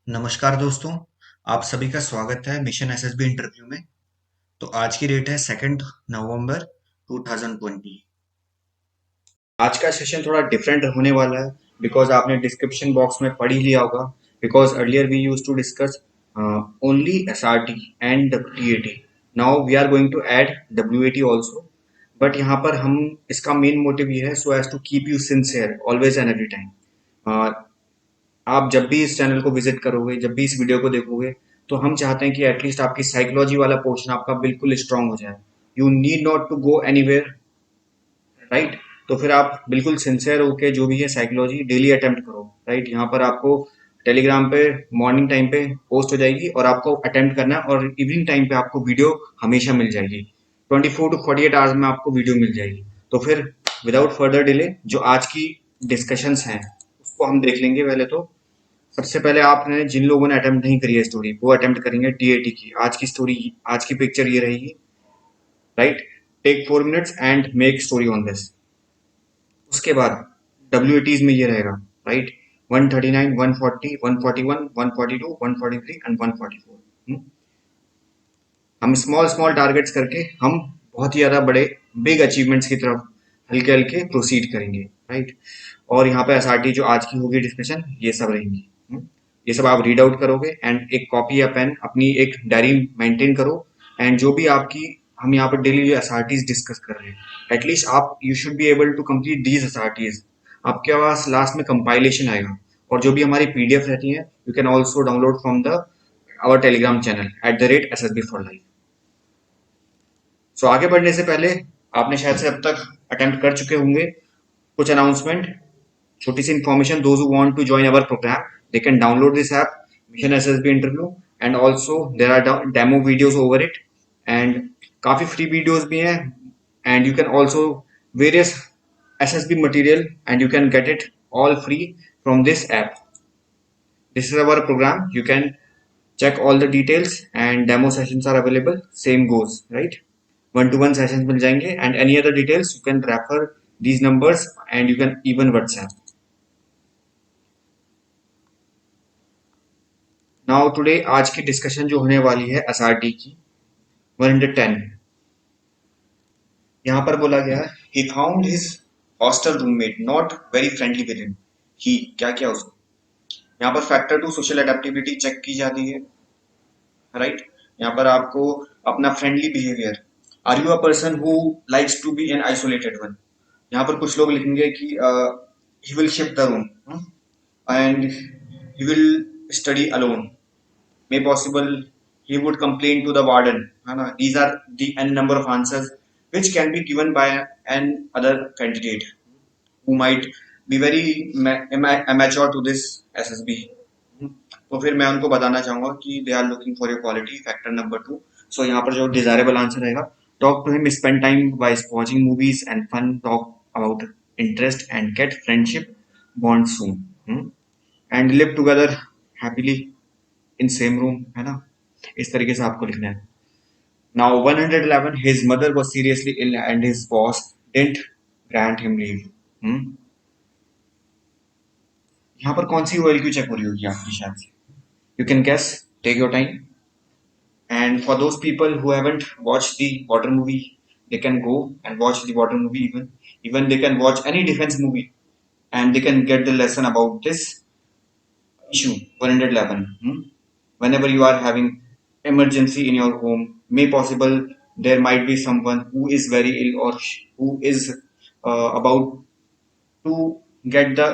नमस्कार दोस्तों। आप सभी का स्वागत है मिशन एसएसबी इंटरव्यू में। तो आज की डेट है 2 नवंबर 2020। आज का सेशन थोड़ा डिफरेंट होने वाला है बिकॉज आपने डिस्क्रिप्शन बॉक्स में पढ़ ही लिया होगा। Because earlier we use to discuss only SRT and WAT. Now we are going to add WAT also. But यहाँ पर हम इसका मेन मोटिव ये है so as to keep you sincere always and every time. आप जब भी इस चैनल को विजिट करोगे, जब भी इस वीडियो को देखोगे, तो हम चाहते हैं कि एटलीस्ट आपकी साइकोलॉजी वाला पोर्शन आपका बिल्कुल स्ट्रांग हो जाए। You need not to go anywhere, right. तो फिर आप बिल्कुल सिंसियर होके जो भी है साइकोलॉजी डेली अटेम्प्ट करो, राइट। यहाँ पर आपको टेलीग्राम पे मॉर्निंग टाइम पे पोस्ट हो जाएगी और आपको अटेम्प्ट करना है, और इवनिंग टाइम पे आपको वीडियो हमेशा मिल जाएगी। 24 to 48 आवर्स में आपको वीडियो मिल जाएगी। तो फिर विदाउट फर्दर डिले जो आज की डिस्कशंस हैं उसको हम देख लेंगे। पहले तो सबसे पहले आपने जिन लोगों ने अटेम्प्ट नहीं करी है स्टोरी, वो अटेम्प्ट करेंगे टीएटी की। आज की स्टोरी, आज की पिक्चर ये रहेगी, right. Take 4 minutes and make story on this. उसके बाद डब्ल्यू में ये रहेगा, राइट। 139, 140, 141, 142, 143 एंड 144। हम स्मॉल स्मॉल टारगेट्स करके हम बहुत ही ज्यादा बड़े बिग अचीवमेंट्स की तरफ हल्के हल्के प्रोसीड करेंगे, राइट। और यहाँ पे एसआरटी जो आज की होगी डिस्कशन, ये सब रहेंगी। ये सब आप रीड आउट करोगे एंड एक कॉपी या पेन अपनी एक डायरी मेंटेन करो। एंड जो भी आपकी हम यहाँ पर डेली एसआरटीज डिस्कस कर रहे हैं, एटलीस्ट आप you should be able to complete these SRTs. आपके पास लास्ट में कंपाइलेशन आएगा, और जो भी हमारी पीडीएफ रहती है you can also download from the our telegram channel @SSB for life। So आगे बढ़ने से पहले आपने शायद से अब तक अटेम्प्ट कर चुके होंगे। कुछ अनाउंसमेंट, छोटी सी information. Those who want to join our programme, they can download this app mission SSB interview, and also there are demo videos over it. And काफी फ्री वीडियोज भी हैं, and you can also various SSB material, and you can get it all free from this app. This is our program. You can check all the details, and demo sessions are available. Same goes, right? One to one sessions मिल जाएंगे, and any other details you can refer these numbers, and you can even WhatsApp. Now today आज की discussion जो होने वाली है SRT की 110। यहाँ पर बोला गया है he found his hostel roommate not very friendly with him. He क्या क्या उसको, यहाँ पर factor two social adaptability check की जाती है, राइट। यहाँ पर आपको अपना friendly behaviour, are you a person who likes to be an isolated one. यहाँ पर कुछ लोग लिखेंगे कि he will shift the room and he will study alone. May possible he would complain to the warden, है ना। These are the n number of answers which can be given by an other candidate who might be very amateur to this SSB। तो फिर मैं उनको बताना चाहूंगा कि they are looking for your quality, factor number 2। So यहाँ पर जो डिजायरेबल आंसर रहेगा, talk to him, spend time by watching movies and fun, talk about interest and get friendship bond soon, and live together happily in same room, है ना। इस तरीके से आपको लिखना है। Now 111, his mother was seriously ill and his boss didn't grant him leave. यहाँ पर कौन सी ओएलक्यू चेक हो रही होगी आपकी शायद से, you can guess, take your time. And for those people who haven't watch the water movie, they can go and watch the water movie, even they can watch any defense movie, and they can get the lesson about this issue 111। Whenever you are having emergency in your home, may possible there might be someone who is very ill, or who is about to get the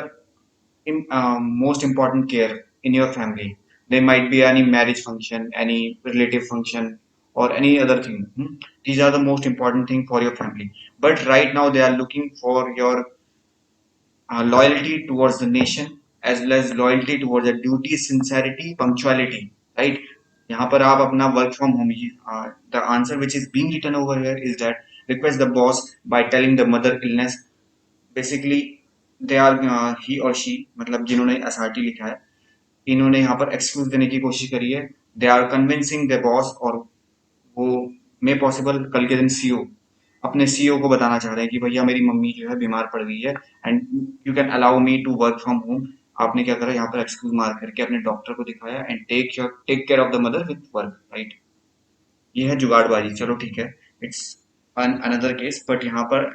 most important care in your family. There might be any marriage function, any relative function, or any other thing. These are the most important thing for your family, but right now they are looking for your loyalty towards the nation, as well as loyalty towards the duty, sincerity, punctuality, right। यहाँ पर आप अपना work from home, the answer which is being written over here is that request the boss by telling the mother illness. Basically they are he और she, मतलब जिन्होंने SRT लिखा है, इन्होंने यहाँ पर एक्सक्यूज देने की कोशिश करी है। They are convincing the boss, और वो मे पॉसिबल कल के दिन सीओ अपने सीईओ को बताना चाह रहे हैं कि भैया मेरी मम्मी जो है बीमार पड़ गई है, and you can allow me to work from home आपने क्या करा, यहाँ पर एक्सक्यूज मार करके अपने डॉक्टर को दिखाया and take care of the mother with work, right. ये है जुगाड़बाजी, चलो ठीक है, इट्स अनदर केस। बट यहाँ पर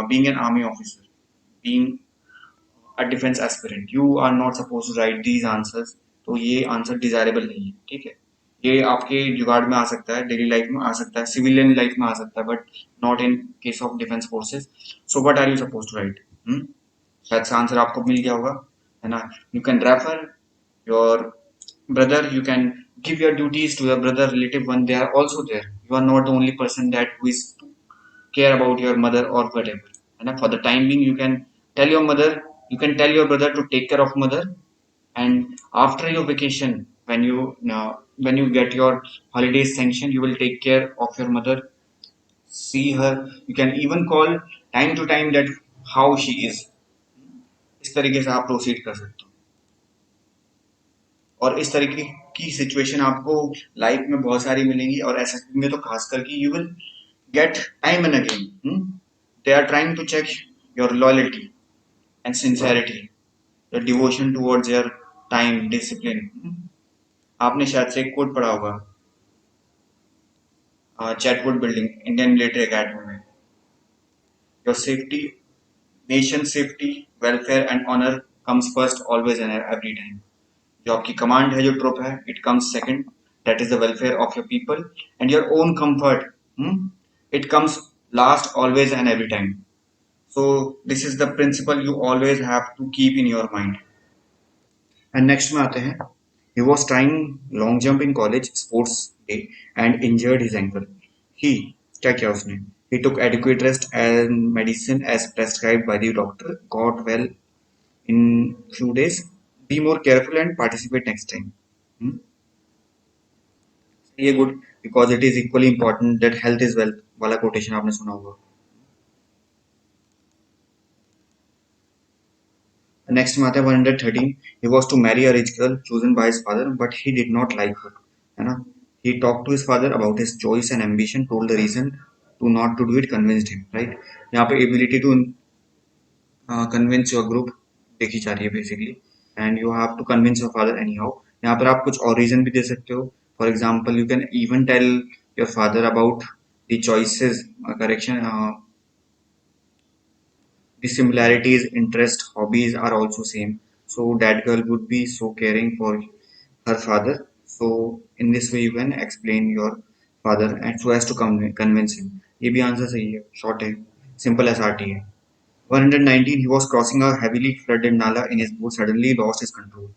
being an army officer, being a defence aspirant, you are not suppose to write these answers. तो ये आंसर डिजायरेबल नहीं है, ठीक है। ये आपके जुगाड़ में आ सकता है, डेली लाइफ में आ सकता है, सिविलियन लाइफ में आ सकता है, but not in case of defence forces. So what are you suppose to write? शायद से आंसर आपको मिल गया होगा, है ना। You can refer your brother, you can give your duties to your brother, relative, when they are also there. You are not the only person that who is care about your mother or whatever, and for the time being you can tell your mother, you can tell your brother to take care of mother. And after your vacation, when you get your holidays sanctioned, you will take care of your mother, see her. You can even call time to time that how she is. इस तरीके से आप proceed कर सकते हो। और इस तरीके की सिचुएशन आपको लाइफ में बहुत सारी मिलेंगी, और एसएसबी में तो खास करके you will get time and again they are trying to check your loyalty and sincerity, your devotion towards your time discipline. आपने शायद से एक कोट पढ़ा होगा, Chetwode building Indian military academy में, your safety, nation safety, welfare and honour comes first always and every time. जो आपकी command है, जो ट्रुप है, it comes second, that is the welfare of your people and your own comfort, it comes last always and every time. So this is the principle you always have to keep in your mind. And next में आते हैं, he was trying long jump in college sports day and injured his ankle. He, क्या किया उसने? he took adequate rest and medicine as prescribed by the doctor, got well in few days, be more careful and participate next time. Hmm? ये good, because it is equally important that health is wealth वाला quotation आपने सुना होगा। Next में आता है 113, he was to marry a rich girl chosen by his father but he did not like her, है ना। he talked to his father about his choice and ambition, told the reason to not to do it, convinced him, right। यहाँ पे ability to convince your group देखी जा रही है basically, and you have to convince your father anyhow. यहाँ पर आप कुछ और रीजन भी दे सकते हो। For example you can even tell your father about the choices, correction, the similarities, interest, hobbies are also same. So that girl would be so caring for her father. So in this way you can explain your father and so as to convince him. ये भी answer सही है, short है, simple S R T है। 119, he was crossing a heavily flooded nala in his boat, suddenly lost his control.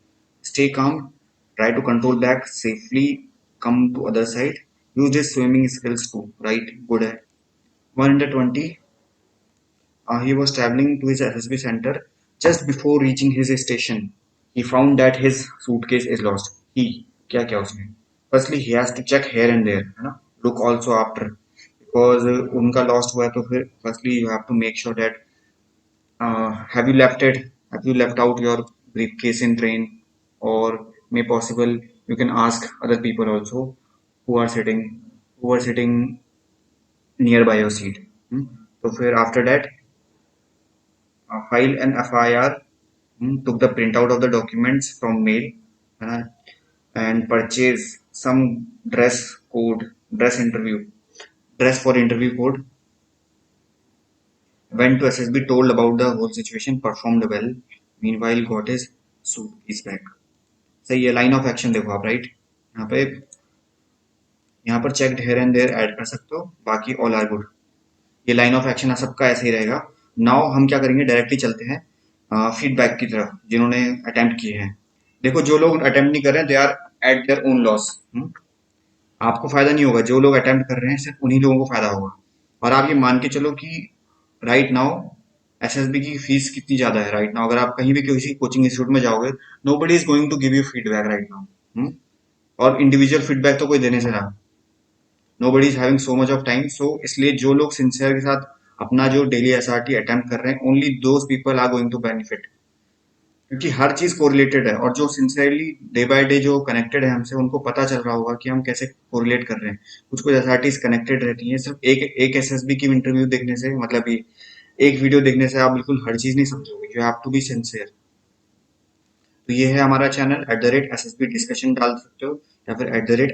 Stay calm, try to control back safely, come to other side, use his swimming skills too, right, good है। 120, he was traveling to his SSB center. Just before reaching his station, he found that his suitcase is lost. He, क्या क्या उसने? Firstly, he has to check here and there, है ना? Look also after, because उनका lost हुआ है तो फिर firstly you have to make sure that have you left it? Have you left out your briefcase in train? Or may possible you can ask other people also who are sitting nearby your seat. तो फिर after that file an FIR, took the printout of the documents from mail, uh, and purchase some dress for interview code. Went to SSB, told about the whole situation, performed well. Meanwhile, got his suitcase back. सही है, line of action देखो आप, right. यहाँ पर check here and there add कर सकते हो, बाकी ऑल आर गुड। ये लाइन ऑफ एक्शन सबका ऐसे ही रहेगा। नाउ हम क्या करेंगे, डायरेक्टली चलते हैं फीडबैक की तरफ, जिन्होंने अटेम्प्ट किए हैं। देखो जो लोग अटेम्प्ट नहीं कर रहे हैं, they are at their own loss. आपको फायदा नहीं होगा, जो लोग अटेम्प्ट कर रहे हैं सिर्फ उन्हीं लोगों को फायदा होगा। और आप ये मान के चलो कि राइट नाउ एसएसबी की फीस कितनी ज्यादा है राइट नाउ। अगर आप कहीं भी किसी कोचिंग इंस्टीट्यूट में जाओगे, nobody is going to give you feedback right now. और इंडिविजुअल फीडबैक तो कोई देने से रहा, nobody is having so much of time। so इसलिए जो लोग सिंसियर के साथ अपना जो डेली एसआरटी अटेम्प्ट कर रहे हैं, only those people are going to benefit, क्योंकि हर चीज कोरिलेटेड है। और जो सिंसियरली डे बाय डे जो कनेक्टेड है हमसे, उनको पता चल रहा होगा कि हम कैसे कोरिलेट कर रहे हैं। कुछ कुछ एसआरटीज कनेक्टेड रहती हैं, सिर्फ एक एसएसबी की इंटरव्यू देखने से, मतलब ये एक वीडियो देखने से आप बिल्कुल हर चीज नहीं समझोगे। You have to be sincere. तो ये है हमारा चैनल @SSB डिस्कशन डाल सकते हो, या फिर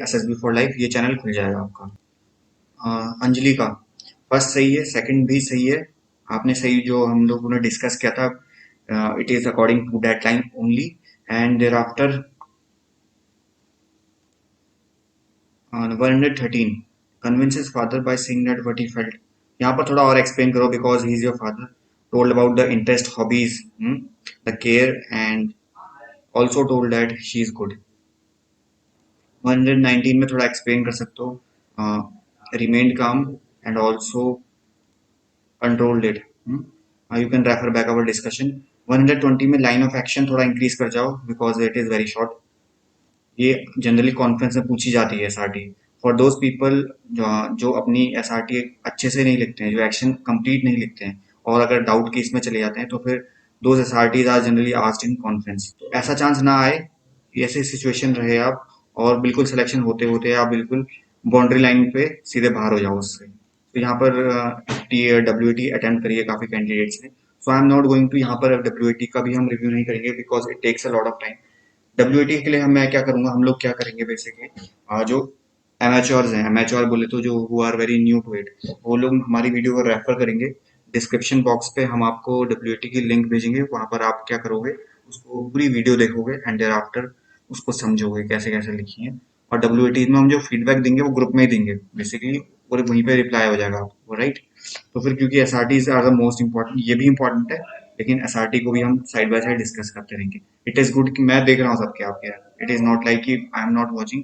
@SSB फॉर लाइफ, ये चैनल खुल जाएगा आपका। अंजलि का फर्स्ट सही है, सेकंड भी सही है। आपने सही जो हम लोगों ने डिस्कस किया था, it is according to that line only. And thereafter 113 convince his father by saying that what he felt। यहाँ पर थोड़ा और एक्सप्लेन करो, because he is your father. Told about the interest, hobbies, the care, and also told that she is good. 119 में थोड़ा explain कर सकते हो, रिमेन्ड काम and also controlled it. You can refer back our discussion. 120 में line of action थोड़ा increase कर जाओ, because it is very short. ये जनरली कॉन्फ्रेंस में पूछी जाती है एसआरटी फॉर दोज पीपल जो अपनी एसआरटी अच्छे से नहीं लिखते हैं, जो एक्शन कंप्लीट नहीं लिखते हैं, और अगर डाउट केस में चले जाते हैं, तो फिर those SRTs are generally asked in conference. तो ऐसा चांस ना आए कि ऐसे सिचुएशन रहे आप और बिल्कुल सिलेक्शन होते होते आप बिल्कुल बाउंड्री लाइन पे सीधे बाहर हो जाओ उससे। तो यहाँ पर WAT अटेम्प्ट करिए काफी कैंडिडेट्स ने। So I am not going to, यहाँ पर WAT का भी हम रिव्यू नहीं करेंगे, because it takes a lot of time. WAT के लिए मैं क्या करूंगा, हम लोग क्या करेंगे बेसिकली, जो एमेच्योर्स हैं, एमेच्योर बोले तो जो who are very new to it, वो लोग हमारी वीडियो को रेफर करेंगे। डिस्क्रिप्शन बॉक्स पे हम आपको WAT की लिंक भेजेंगे, वहां पर आप क्या करोगे, उसको पूरी वीडियो देखोगे एंड देयर आफ्टर उसको समझोगे कैसे कैसे लिखी है। और WAT में हम जो फीडबैक देंगे वो ग्रुप में ही देंगे बेसिकली, और वहीं पे रिप्लाई हो जाएगा आपको, राइट। तो फिर क्योंकि एसआरटीज आर द मोस्ट इंपॉर्टेंट, ये भी इंपॉर्टेंट है, लेकिन एसआरटी को भी हम साइड बाय साइड डिस्कस करते रहेंगे। इट इज गुड कि मैं देख रहा हूँ सबके आपके, इट इज नॉट लाइक कि आई एम नॉट वॉचिंग।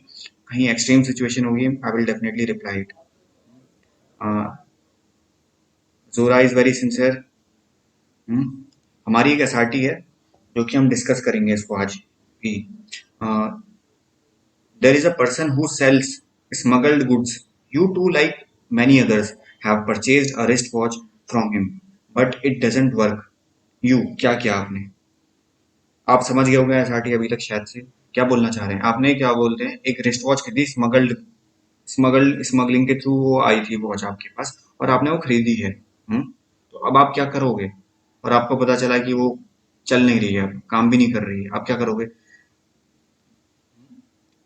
कहीं एक्सट्रीम सिचुएशन होगी, I will definitely reply it. जोरा इज वेरी सिंसियर। हमारी एक एसआरटी है जो कि हम डिस्कस करेंगे इसको आज भी। There is a person who sells smuggled goods. You too like many others have purchased a wrist watch from him, but it doesn't work. You क्या किया आपने? आप समझ गए होंगे एसआरटी अभी तक शायद से क्या बोलना चाह रहे हैं। आपने क्या बोलते हैं, एक रिस्ट वॉच खरीदी, स्मगलिंग के थ्रू वो आई थी वॉच आपके पास, और आपने वो खरीदी है। तो अब आप क्या करोगे? और आपको पता चला कि वो चल नहीं रही है, अब काम भी नहीं कर रही है, आप क्या करोगे?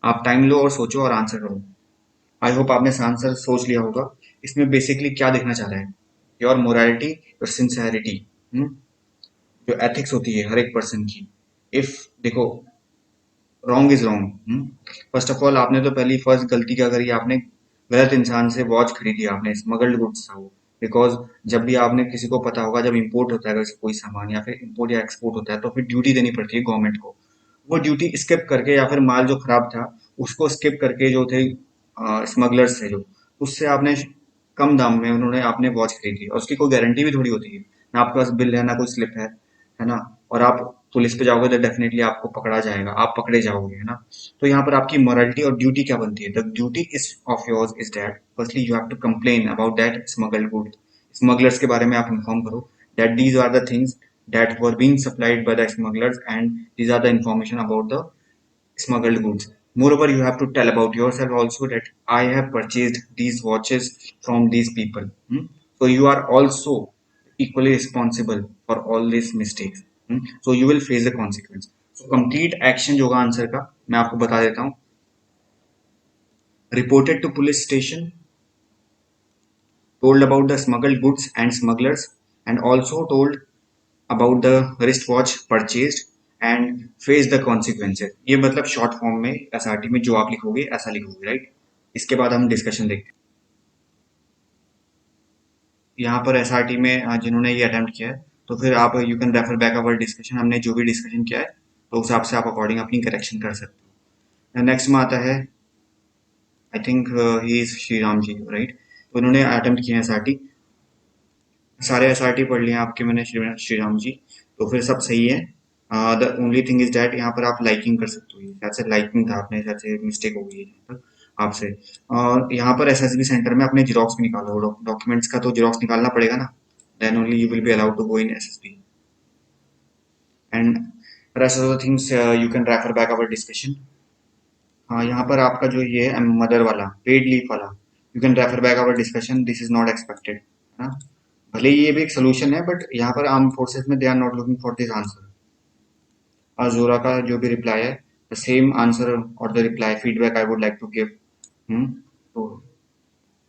आप टाइम लो और सोचो और आंसर करो। आई होप आपने आंसर सोच लिया होगा। इसमें बेसिकली क्या देखना चाह रहा है, योर मोरालिटी, योर सिंसेरिटी, जो एथिक्स होती है हर एक पर्सन की। इफ देखो, wrong is wrong. First of all आपने तो पहली फर्स्ट गलती क्या करी, आपने गलत इंसान से वॉच खरीदी, आपने स्मगल्ड गुड्स था वो। बिकॉज जब भी आपने किसी को पता होगा, जब इंपोर्ट होता है अगर कोई सामान, या फिर इंपोर्ट या एक्सपोर्ट होता है, तो फिर ड्यूटी देनी पड़ती है गवर्नमेंट को। वो ड्यूटी स्किप करके, या फिर माल जो खराब था उसको स्किप करके, जो थे स्मगलर्स थे जो, उससे आपने कम दाम में उन्होंने आपने वॉच खरीदी, और उसकी कोई गारंटी भी थोड़ी होती है ना, आपके पास बिल है ना कोई स्लिप है ना। और आप पुलिस पे जाओगे तो डेफिनेटली आपको पकड़ा जाएगा, आप पकड़े जाओगे, है ना। तो यहाँ पर आपकी मोरालिटी और ड्यूटी क्या बनती है, the duty is of yours is that firstly you have to complain about that smuggled good. Smugglers के बारे में आप इन्फॉर्म करो that these are the things that were being supplied by the smugglers, and these are the information about the smuggled goods. Moreover, you have to tell about yourself also that I have purchased these watches from these people. So you are also equally responsible for all these mistakes. So you will face the consequence. So complete action जो होगा answer का मैं आपको बता देता हूँ। Reported to police station, told about the smuggled goods and smugglers, and also told about the wristwatch purchased and face the consequences। ये मतलब शॉर्ट फॉर्म में एसआरटी में जो आप लिखोगे ऐसा लिखोगे, राइट। इसके बाद हम डिस्कशन देखते हैं। यहाँ पर एसआरटी में जिन्होंने ये अटेम्प्ट किया है, तो फिर आप you can refer back our discussion, हमने जो भी डिस्कशन किया है तो उस हिसाब से आप अकॉर्डिंग अपनी करेक्शन कर सकते हो। नेक्स्ट में आता है, I think he is Shri Ram ji, right. तो उन्होंने अटेम्प्ट किया है एसआरटी, सारे एसआरटी पढ़ लिए आपके मैंने, श्री राम जी। तो फिर सब सही है। The only thing is that यहाँ पर आप लाइकिंग कर सकते हो, शायद से लाइकिंग था आपने, शायद से मिस्टेक हो गई है यहाँ पर आपसे। और यहाँ पर एसएसबी सेंटर में अपने जीरोक्स भी निकालो, डॉक्यूमेंट्स का तो जीरोक्स निकालना पड़ेगा ना, then only you will be allowed to go in SSB. And rest of the things you can refer back our discussion. हाँ, यहाँ पर आपका जो ये है मदर वाला पेड लीव वाला, you can refer back our discussion, this is not expected, है ना। भले ही ये भी एक सोल्यूशन है, बट यहाँ पर आर्म फोर्सेस में they are not looking for this answer. Zora का जो भी रिप्लाई है, द सेम आंसर और the reply feedback I would like to give तो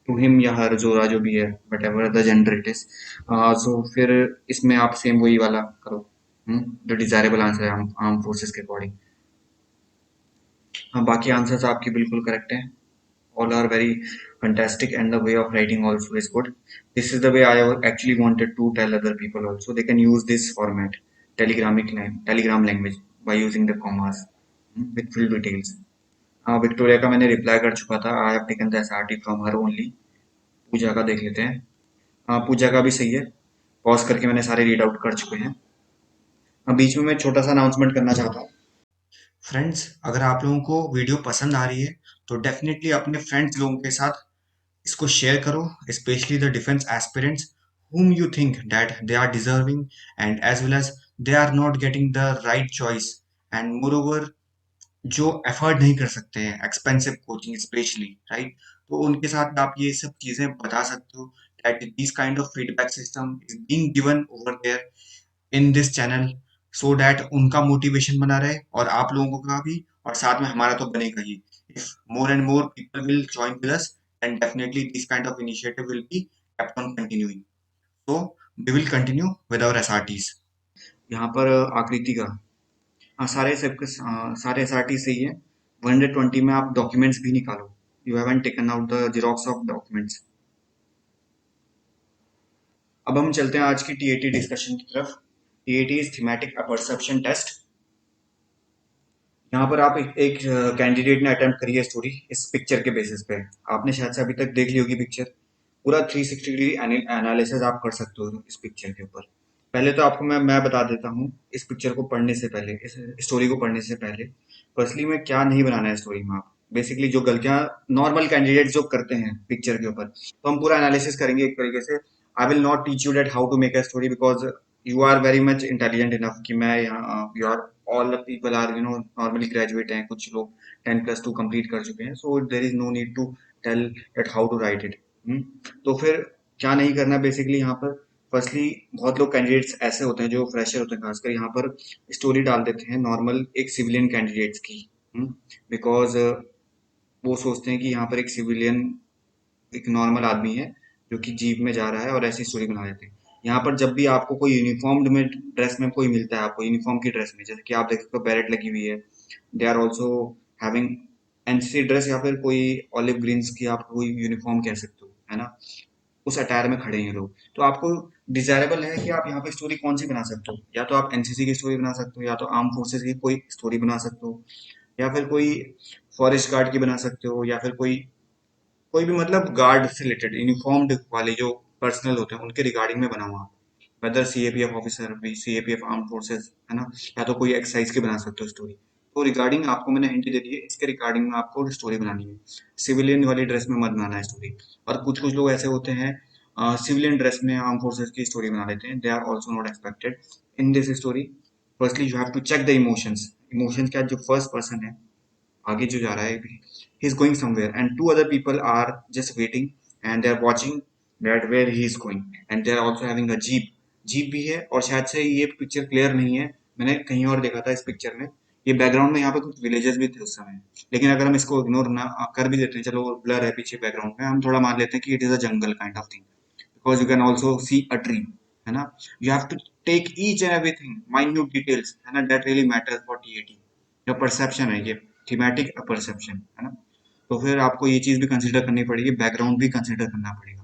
टू हिम या हर, जोरा जो भी है, whatever the gender it is. So फिर इसमें आप सेम वही वाला करो, जो डिजायरेबल आंसर है आर्म फोर्सेस के अकॉर्डिंग। हाँ, बाकी आंसर्स आपकी बिल्कुल करेक्ट हैं। All are very fantastic and the way of writing also is good. This is the way I actually wanted to tell other people also. They can use this format, telegram language, by using the commas with full details. हाँ, Victoria का मैंने reply कर चुका था। I have taken the SRT from her only. Pooja का देख लेते हैं। हाँ, पूजा का भी सही है। पॉज करके मैंने सारे रीड आउट कर चुके हैं। हाँ, बीच में मैं छोटा सा अनाउंसमेंट करना चाहता हूँ। फ्रेंड्स, अगर आप लोगों को वीडियो पसंद आ रही है तो डेफिनेटली अपने फ्रेंड्स लोगों के साथ इसको शेयर करो, specially the defence aspirants whom you think that they are deserving and as well as they are not getting the right choice, and moreover जो अफोर्ड नहीं कर सकते हैं एक्सपेंसिव कोचिंग स्पेशली, राइट? तो उनके साथ आप ये सब चीजें बता सकते हो that this kind of feedback system is being given over there in this channel, so that उनका मोटिवेशन बना रहे और आप लोगों का भी, और साथ में हमारा तो बनेगा ही। If more and more people will join with us, then definitely this kind of initiative will be kept on continuing. So we will continue with our SRTs. यहाँ पर आकृति का, हाँ, सारे एसआरटी सही है। 120 में आप डॉक्यूमेंट्स भी निकालो। You haven't taken out the xerox of documents. अब हम चलते हैं आज की टीएटी डिस्कशन की तरफ। TAT is thematic perception test. यहाँ पर आप एक कैंडिडेट ने अटेम्प्ट करी है स्टोरी इस पिक्चर के बेसिस पे। आपने शायद से अभी तक देख ली होगी पिक्चर। पूरा 360 डिग्री एनालिसिस आप कर सकते हो इस पिक्चर के ऊपर। पहले तो आपको मैं बता देता हूँ इस पिक्चर को पढ़ने से पहले, इस स्टोरी को पढ़ने से पहले, फर्स्टली में क्या नहीं बनाना है स्टोरी में। आप बेसिकली जो गलतियां नॉर्मल कैंडिडेट जो करते हैं पिक्चर के ऊपर, तो हम पूरा एनालिसिस करेंगे एक तरीके से। I will not teach you that how to make a story because you are very much intelligent enough कि मैं यहाँ, you are all the people are normally graduate हैं, कुछ लोग 10+2 कंप्लीट कर चुके हैं, so there is no need to tell that how to write it. तो फिर क्या नहीं करना बेसिकली यहाँ पर। फर्स्टली बहुत लोग कैंडिडेट्स ऐसे होते हैं जो फ्रेशर होते हैं, खासकर यहाँ पर स्टोरी डाल देते हैं नॉर्मल एक सिविलियन कैंडिडेट्स की, बिकॉज वो सोचते हैं कि यहाँ पर एक सिविलियन, एक नॉर्मल आदमी है जो कि जीप में जा रहा है, और ऐसी स्टोरी बना देते हैं। यहाँ पर जब भी आपको कोई यूनिफॉर्म्ड में ड्रेस में कोई मिलता है, आपको यूनिफॉर्म की ड्रेस में, जैसे कि आप देख सकते हो बैरेट लगी हुई है, they are also having NCC dress, या फिर कोई ऑलिव ग्रीन्स की आप कोई यूनिफॉर्म कह सकते हो, है ना? उस अटायर में खड़े हैं लोग, तो आपको डिजायरेबल है कि आप यहाँ पे स्टोरी कौन सी बना सकते हो। या तो आप एनसीसी की स्टोरी बना सकते हो, या तो आर्म फोर्सेस की कोई स्टोरी बना सकते हो, या फिर कोई फॉरेस्ट गार्ड की बना सकते हो, या फिर कोई कोई भी मतलब गार्ड से रिलेटेड यूनिफॉर्म्ड वाले जो पर्सनल होते हैं उनके रिगार्डिंग में बना हुआ, वेदर सीएपीएफ ऑफिसर भी, सीएपीएफ आर्म फोर्सेस, है ना? या तो कोई एक्साइज की बना सकते हो स्टोरी। तो रिगार्डिंग आपको मैंने हिंट दे दी है, इसके रिगार्डिंग में आपको स्टोरी बनानी है। सिविलियन वाली ड्रेस में मत बनाना है स्टोरी। और कुछ कुछ लोग ऐसे होते हैं सिविलियन ड्रेस में आर्म फोर्सेस की स्टोरी बना लेते हैं, they are also not expected in this story. Firstly you have to check the emotions. Emotions क्या, जो फर्स्ट पर्सन है आगे जो जा रहा है, he is going somewhere and two other people are just waiting and they are watching that where he is going, and they are also having a jeep भी है। और शायद से ये पिक्चर क्लियर नहीं है, मैंने कहीं और देखा था इस पिक्चर में। ये बैकग्राउंड में यहाँ पे कुछ विलेजेस भी थे उस समय, लेकिन अगर हम इसको इग्नोर ना कर भी देते हैं, चलो ब्लर है पीछे बैकग्राउंड में, हम थोड़ा मान लेते हैं कि it is a jungle kind of thing, because you can also see a tree, है ना? You have to take each and everything minute details, है ना? That really matters for TAT. जो परसेप्शन है ये थीमेटिक परसेप्शन, है ना? तो फिर आपको ये चीज भी कंसिडर करनी पड़ेगी, बैकग्राउंड भी कंसिडर करना पड़ेगा।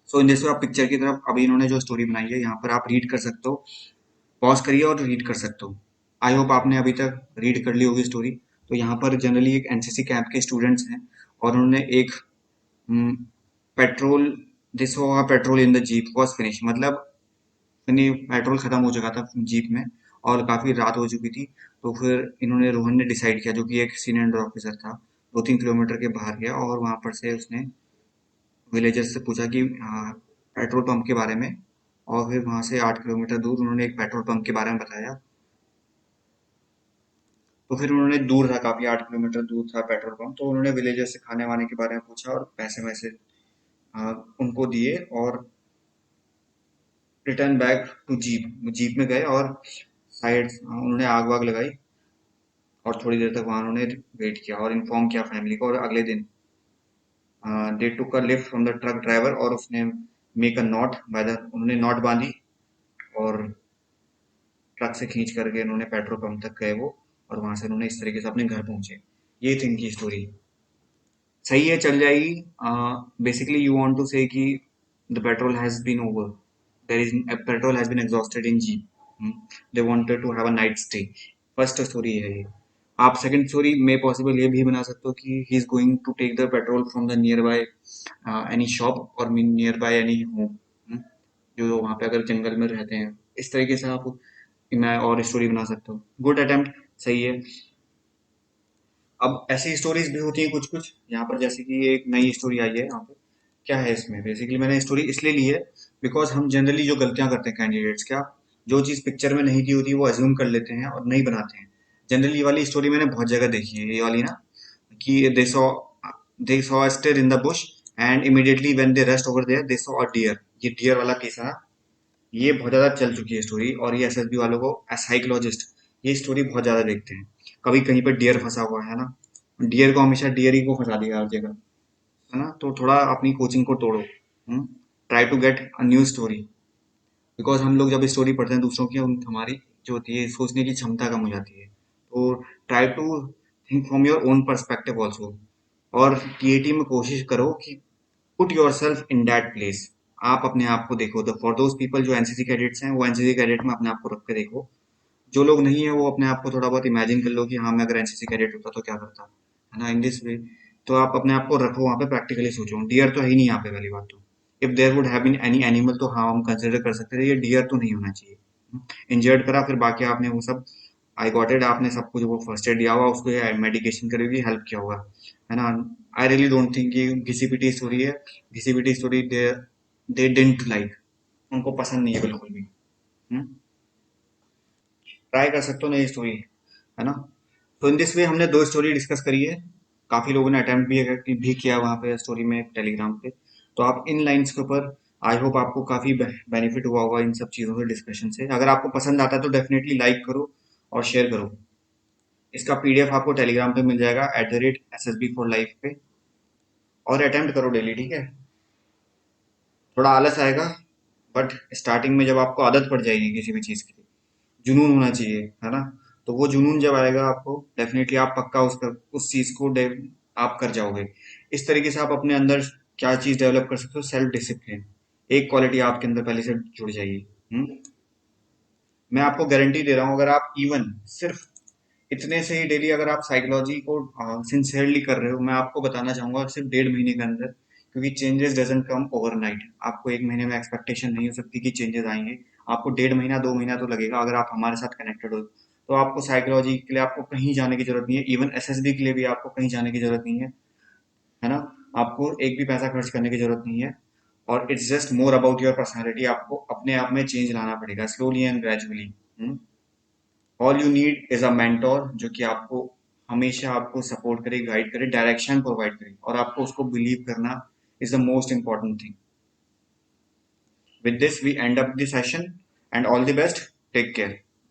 सो इन जैसे आप पिक्चर की तरफ अभी इन्होंने जो स्टोरी बनाई है यहाँ पर आप रीड कर सकते हो, पॉज करिए और रीड कर सकते हो। आई होप आपने अभी तक रीड कर ली होगी स्टोरी। तो यहाँ पर जनरली एक एनसीसी कैंप के स्टूडेंट्स हैं, और उन्होंने एक petrol, this petrol in the jeep was finish, मतलब पेट्रोल खत्म हो चुका था जीप में और काफी रात हो चुकी थी। तो फिर इन्होंने, रोहन ने डिसाइड किया, जो कि एक सीनियर ऑफिसर था, 2-3 किलोमीटर के बाहर गया और वहां पर से उसने विलेजर्स से पूछा कि पेट्रोल पंप के बारे में। और फिर वहां से 8 किलोमीटर दूर उन्होंने एक पेट्रोल पंप के बारे में बताया। तो फिर उन्होंने, दूर था काफी, 8 किलोमीटर दूर था पेट्रोल पंप, तो उन्होंने विलेजर्स से खाने वाने के बारे में पूछा और पैसे वैसे उनको दिए और return back to jeep, jeep में गए और साइड उन्होंने आग वाग लगाई और थोड़ी देर तक वहां उन्होंने वेट किया और इन्फॉर्म किया फैमिली को, और अगले दिन they took a lift from the truck driver, और उसने make a knot by the, उन्होंने नॉट बांधी और ट्रक से खींच करके उन्होंने पेट्रोल पंप तक गए वो, और वहां से उन्होंने इस तरीके से अपने घर पहुंचे। ये थी इनकी स्टोरी। सही है, चल जाएगी। Basically you want to say कि the petrol has been over, there is petrol has been exhausted in jeep, they wanted to have a night stay. First story है ये। आप सेकंड स्टोरी में पॉसिबल ये भी बना सकते हो कि he is going to take the petrol from the nearby any shop और नियर बाय एनी होम, जो वहां पे अगर जंगल में रहते हैं। इस तरीके से आप मैं और स्टोरी बना सकते हो। गुड अटेम्प्ट, सही है। अब ऐसी स्टोरीज भी होती हैं कुछ कुछ यहाँ पर, जैसे कि एक नई स्टोरी आई है यहाँ पे। क्या है इसमें, बेसिकली मैंने स्टोरी इसलिए ली है बिकॉज हम जनरली जो गलतियां करते हैं कैंडिडेट्स, क्या जो चीज पिक्चर में नहीं दी होती वो अज्यूम कर लेते हैं और नहीं बनाते हैं। जनरली ये वाली स्टोरी मैंने बहुत जगह देखी है, ये वाली ना, कि they saw a stair in the bush and immediately when they rushed over there they saw a deer. ये डियर वाला केस है। ये बहुत ज्यादा चल चुकी है स्टोरी, और ये एसएसबी वालों को साइकोलॉजिस्ट ये स्टोरी बहुत ज्यादा देखते हैं। कभी कहीं पर डियर फंसा हुआ है ना, डियर को हमेशा डियर ही को फंसा दिया हर जगह, है ना। तो थोड़ा अपनी कोचिंग को तोड़ो, try to get a new story. Because हम लोग जब स्टोरी पढ़ते हैं दूसरों की, हमारी जो होती है सोचने की क्षमता कम हो जाती है। तो try to think from your own perspective also. और टीएटी में कोशिश करो कि put yourself in that place. आप अपने आप को देखो, द फॉर दोज पीपल जो एनसीसी कैडेट्स हैं, वो एनसीसी कैडेट में अपने आप को रख के देखो। जो लोग नहीं है वो अपने आप को थोड़ा बहुत इमेजिन कर लो कि हाँ, मैं अगर एनसीसी कैडेट होता तो क्या करता, है ना, इन दिस वे। तो आप अपने आप को रखो वहाँ पे, प्रैक्टिकली सोचो। डियर तो है ही नहीं यहाँ पे, पहली बात तो। If there would have been any animal तो हाँ हम कंसिडर कर सकते थे, ये डियर तो नहीं होना चाहिए। इंजर्ड करा, फिर बाकी आपने वो सब, आई गॉट इट, आपने सब कुछ वो फर्स्ट एड दिया होगा उसको, मेडिकेशन करेगी, हेल्प किया होगा, है ना। आई रियली डोंट थिंक कि घिसी स्टोरी है। घिसी story they they didn't like, उनको पसंद नहीं है बिल्कुल भी। ट्राई कर सकते हो नई स्टोरी, है ना। तो इन दिस वे हमने दो स्टोरी डिस्कस करी है। काफी लोगों ने अटेम्प्ट भी किया वहाँ पे स्टोरी में टेलीग्राम पे। तो आप इन लाइंस के ऊपर, आई होप आपको काफी बेनिफिट हुआ होगा इन सब चीजों से, डिस्कशन से। अगर आपको पसंद आता है तो डेफिनेटली लाइक करो और शेयर करो। इसका पीडीएफ आपको टेलीग्राम पे मिल जाएगा @SSB4Life पे। और अटेम्प्ट करो डेली, ठीक है। थोड़ा आलस आएगा, बट स्टार्टिंग में जब आपको आदत पड़ जाएगी किसी भी चीज की, जुनून होना चाहिए, है ना। तो वो जुनून जब आएगा आपको, डेफिनेटली आप पक्का उस चीज को आप कर जाओगे। इस तरीके से आप अपने अंदर क्या चीज डेवलप कर सकते हो, सेल्फ डिसिप्लिन। एक क्वालिटी आपके अंदर पहले से जुड़ जाएगी। मैं आपको गारंटी दे रहा हूँ, अगर आप इवन सिर्फ इतने से ही डेली अगर आप साइकोलॉजी को सिंसियरली कर रहे हो, मैं आपको बताना चाहूंगा सिर्फ 1.5 महीने के अंदर, क्योंकि चेंजेस डजंट कम ओवरनाइट। आपको एक महीने में एक्सपेक्टेशन नहीं हो सकती कि चेंजेस आएंगे। आपको 1.5 महीना 2 महीना तो लगेगा, अगर आप हमारे साथ कनेक्टेड हो। तो आपको साइकोलॉजी के लिए आपको कहीं जाने की जरूरत नहीं है, इवन एसएसबी के लिए भी आपको कहीं जाने की जरूरत नहीं है ना। आपको एक भी पैसा खर्च करने की जरूरत नहीं है। और it's just more about your personality. आपको अपने आप में चेंज लाना पड़ेगा, slowly and gradually. All you need is a mentor, जो कि आपको हमेशा आपको सपोर्ट करे, गाइड करे, डायरेक्शन प्रोवाइड करे, और आपको उसको बिलीव करना is the most important thing. With this we end up the session, and all the best, take care.